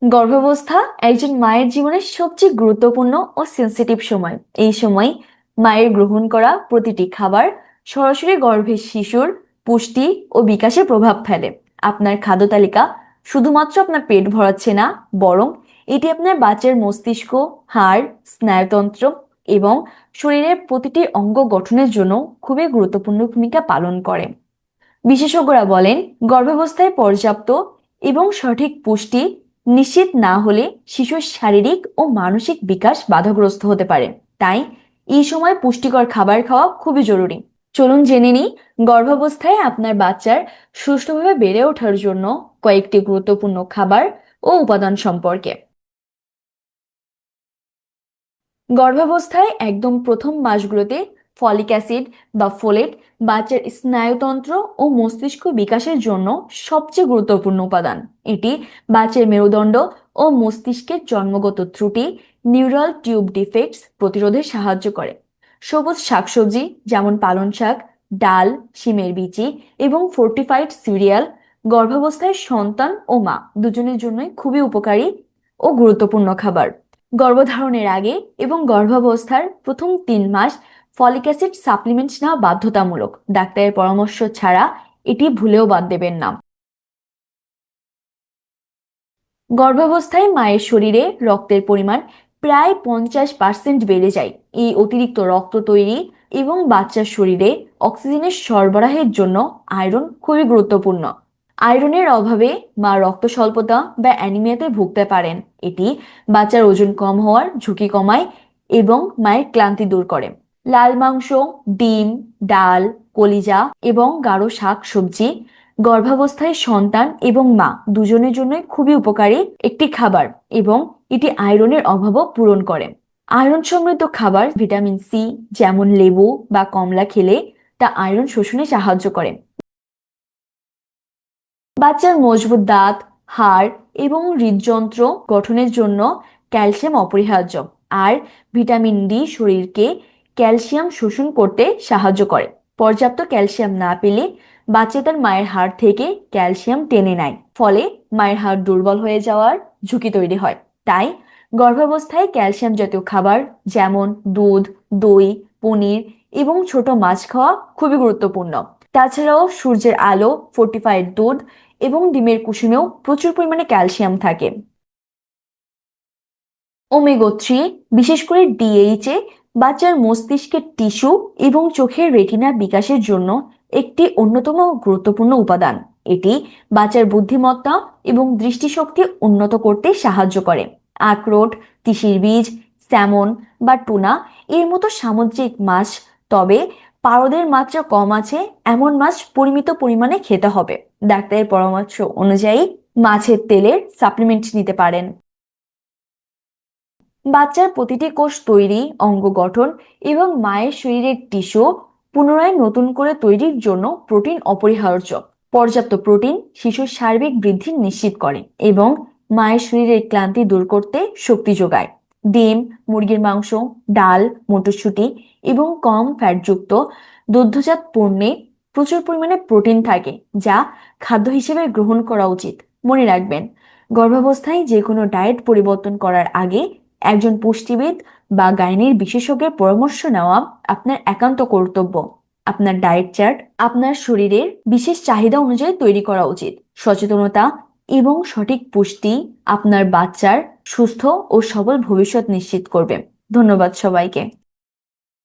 গর্ভাবস্থা একজন মায়ের জীবনের সবচেয়ে গুরুত্বপূর্ণ ও সেন্সিটিভ সময়। এই সময় মায়ের গ্রহণ করা প্রতিটি খাবার সরাসরি গর্ভের শিশুর পুষ্টি ও বিকাশে প্রভাব ফেলে। আপনার খাদ্য তালিকা শুধুমাত্র আপনার পেট ভরাচ্ছে না, বরং এটি আপনার বাচ্চার মস্তিষ্ক, হাড়, স্নায়ুতন্ত্র এবং শরীরের প্রতিটি অঙ্গ গঠনের জন্য খুবই গুরুত্বপূর্ণ ভূমিকা পালন করে। বিশেষজ্ঞরা বলেন, গর্ভাবস্থায় পর্যাপ্ত এবং সঠিক পুষ্টি নিশ্চিত না হলে শিশুর শারীরিক ও মানসিক বিকাশ বাধাগ্রস্ত হতে পারে। তাই এই সময় পুষ্টিকর খাবার খাওয়া খুবই জরুরি। চলুন জেনে নিই গর্ভাবস্থায় আপনার বাচ্চার সুষ্ঠুভাবে বেড়ে ওঠার জন্য কয়েকটি গুরুত্বপূর্ণ খাবার ও উপাদান সম্পর্কে। গর্ভাবস্থায় একদম প্রথম মাসগুলোতে ফলিক অ্যাসিড বা ফোলেট বাচ্চার স্নায়ুতন্ত্র ও মস্তিষ্ক বিকাশের জন্য সবচেয়ে গুরুত্বপূর্ণ উপাদান। এটি বাচ্চার মেরুদণ্ড ও মস্তিষ্কের জন্মগত ত্রুটি, নিউরাল টিউব ডিফেক্টস প্রতিরোধে সাহায্য করে। সবুজ শাকসবজি যেমন পালং শাক, ডাল, শিমের বিচি এবং ফোর্টিফাইড সিরিয়াল গর্ভাবস্থায় সন্তান ও মা দুজনের জন্যই খুবই উপকারী ও গুরুত্বপূর্ণ খাবার। গর্ভধারণের আগে এবং গর্ভাবস্থার প্রথম 3 মাস ফলিক অ্যাসিড সাপ্লিমেন্ট নেওয়া বাধ্যতামূলক। ডাক্তারের পরামর্শ ছাড়া এটি ভুলেও বাদ দেবেন না। গর্ভাবস্থায় মায়ের শরীরে রক্তের পরিমাণ প্রায় 50% বেড়ে যায়। এই অতিরিক্ত রক্ত তৈরি এবং বাচ্চার শরীরে অক্সিজেনের সরবরাহের জন্য আয়রন খুবই গুরুত্বপূর্ণ। আয়রনের অভাবে মা রক্ত স্বল্পতা বা অ্যানিমিয়াতে ভুগতে পারেন। এটি বাচ্চার ওজন কম হওয়ার ঝুঁকি কমায় এবং মায়ের ক্লান্তি দূর করে। লাল মাংস, ডিম, ডাল, কলিজা এবং গাঢ় শাক সবজি গর্ভাবস্থায় সন্তান এবং মা দুজনের জন্যই খুবই উপকারী একটি খাবার এবং এটি আয়রনের অভাবও পূরণ করে। আয়রন সমৃদ্ধ খাবার ভিটামিন সি যেমন লেবু বা কমলা খেলে তা আয়রন শোষণে সাহায্য করে। বাচ্চার মজবুত দাঁত, হাড় এবং হৃদযন্ত্র গঠনের জন্য ক্যালসিয়াম অপরিহার্য। আর ভিটামিন ডি শরীরকে ক্যালসিয়াম শোষণ করতে সাহায্য করে। পর্যাপ্ত ক্যালসিয়াম না পেলে বাচ্চা তার মায়ের হাড় থেকে ক্যালসিয়াম টেনে নেয়, ফলে মায়ের হাড় দুর্বল হয়ে যাওয়ার ঝুঁকি তৈরি হয়। তাই গর্ভাবস্থায় ক্যালসিয়াম জাতীয় খাবার যেমন দুধ, দই, পনির এবং ছোট মাছ খাওয়া খুবই গুরুত্বপূর্ণ। তাছাড়াও সূর্যের আলো, ফোর্টিফাইড দুধ এবং ডিমের কুসুমেও প্রচুর পরিমাণে ক্যালসিয়াম থাকে। ওমেগা 3 বিশেষ করে ডিএইচএ বাচ্চার মস্তিষ্কের টিস্যু এবং চোখের রেটিনা বিকাশের জন্য একটি অন্যতম গুরুত্বপূর্ণ উপাদান। এটি বাচ্চার বুদ্ধিমত্তা এবং দৃষ্টিশক্তি উন্নত করতে সাহায্য করে। আখরোট, তিসির বীজ, স্যামন বা টুনা এর মতো সামুদ্রিক মাছ, তবে পারদের মাত্রা কম আছে এমন মাছ পরিমিত পরিমাণে খেতে হবে। ডাক্তারের পরামর্শ অনুযায়ী মাছের তেলের সাপ্লিমেন্ট নিতে পারেন। বাচ্চার প্রতিটি কোষ তৈরি, অঙ্গ গঠন এবং মায়ের শরীরের টিস্যু পুনরায় নতুন করে তৈরির জন্য প্রোটিন অপরিহার্য। পর্যাপ্ত প্রোটিন শিশুর সার্বিক বৃদ্ধি নিশ্চিত করে এবং মায়ের শরীরের ক্লান্তি দূর করতে শক্তি যোগায়। ডিম, মুরগির মাংস, ডাল, মটরশুঁটি এবং কম ফ্যাটযুক্ত দুগ্ধজাত পণ্যে প্রচুর পরিমাণে প্রোটিন থাকে, যা খাদ্য হিসেবে গ্রহণ করা উচিত। মনে রাখবেন, গর্ভাবস্থায় যে কোনো ডায়েট পরিবর্তন করার আগে একজন পুষ্টিবিদ বা গাইনির বিশেষজ্ঞের পরামর্শ নেওয়া আপনার একান্ত কর্তব্য। আপনার ডায়েট চার্ট আপনার শরীরের বিশেষ চাহিদা অনুযায়ী তৈরি করা উচিত। সচেতনতা এবং সঠিক পুষ্টি আপনার বাচ্চার সুস্থ ও সবল ভবিষ্যৎ নিশ্চিত করবে। ধন্যবাদ সবাইকে।